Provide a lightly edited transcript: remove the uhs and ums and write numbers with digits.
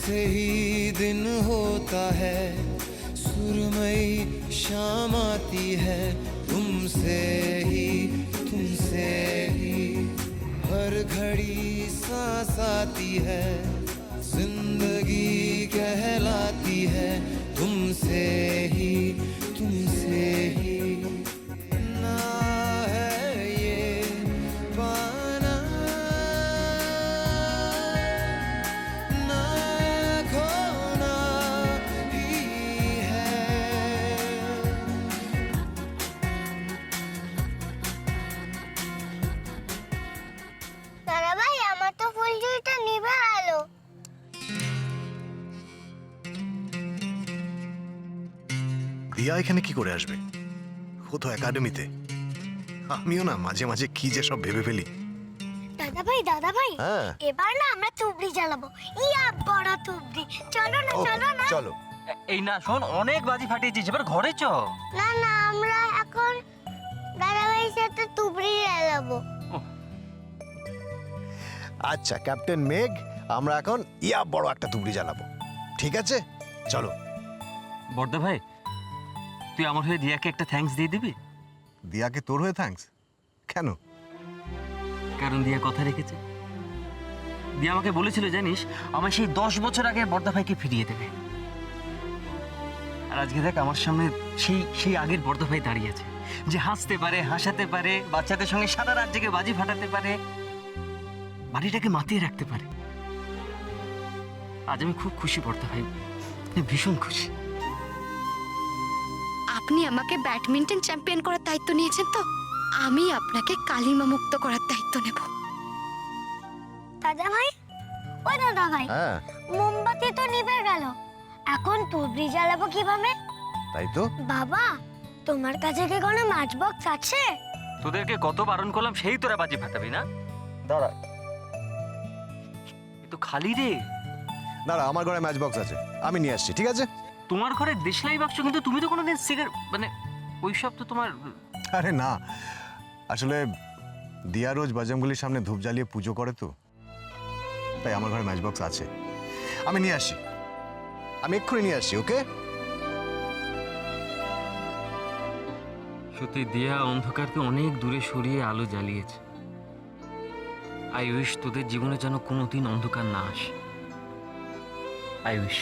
तुमसे ही दिन होता है, सुरमई शाम आती है, तुमसे ही हर घड़ी सांस आती है, जिंदगी कहलाती है, तुमसे ही ना है ये पाना, ना खोना ही है। দাদা ভাই আমার তো ফুলঝুরিটা নিভে গেল। দিয়া এখানে কি করে আসবে? ও তো একাডেমিতে। আমিও না মাঝে মাঝে কি যে সব ভেবে ফেলি। দাদা ভাই হ্যাঁ এবার না আমরা তুবড়ি জ্বালাবো, ইয়া বড় তুবড়ি। চলো না চলো। এই না শোন, অনেক বাজি ফাটিয়েছিস, এবার ঘরে চ। না আমরা এখন দাদা ভাইয়ের সাথে তুবড়ি জ্বালাবো। আচ্ছা ক্যাপ্টেন মেঘ, আমরা এখন ইয়া বড় একটা তুবড়ি জ্বালাবো, ঠিক আছে? চলো। বড়দা ভাই, তুই আমার হয়ে দিয়াকে একটা থ্যাঙ্কস দিয়ে দিবি? দিয়াকে তোর হয়ে থ্যাঙ্কস কেন? কারণ দিয়া কথা রেখেছে। দিয়া আমাকে বলেছিল জানিস, আমার সেই 10 বছর আগে বড়দা ভাইকে ফিরিয়ে দেবে। আর আজকে দেখ আমার সামনে সেই আগের বড়দা ভাই দাঁড়িয়ে আছে, যে হাসতে পারে, হাসাতে পারে, বাচ্চাদের সঙ্গে সারা রাত জেগে বাজি ফাটাতে পারে, বাড়িটাকে মাতিয়ে রাখতে পারে। আজ আমি খুব খুশি বড়দা ভাই, ভীষণ খুশি। আপনি আমাকে ব্যাডমিন্টন চ্যাম্পিয়ন করার দায়িত্ব নিয়েছেন, তো আমি আপনাকে কালিমা মুক্ত করার দায়িত্ব নেব। দাদা ভাই, ও দাদা ভাই, হ্যাঁ মোমবাতি তো নিভে গেল, এখন তুবড়ি জ্বালাবো কিভাবে? তাই তো। বাবা, তোমার কাছে কি কোনো ম্যাচ বক্স আছে? তোদেরকে কত বারণ করলাম, সেই তোরা বাজি ফাটাবি না? দাঁড়া, এ তো খালি রে। দাঁড়া, আমার ঘরে ম্যাচ বক্স আছে, আমি নিয়ে আসছি, ঠিক আছে? তোমার ঘরে দেশলাই বাক্স, কিন্তু তুমি তো কোনোদিন সিগারেট মানে ওইসব তো তোমার। আরে না, আসলে দিয়া রোজ বাজরঙ্গলির সামনে ধূপ জ্বালিয়ে পুজো করে, তো তাই আমার ঘরে ম্যাচ বক্স আছে, আমি নিয়ে আসি, আমি এক্ষুনি নিয়ে আসছি, ওকে? সত্যি দিয়া অন্ধকারকে অনেক দূরে সরিয়ে আলো জ্বালিয়েছে। আই উইশ তোদের জীবনে যেন কোনোদিন অন্ধকার না আসে। I wish.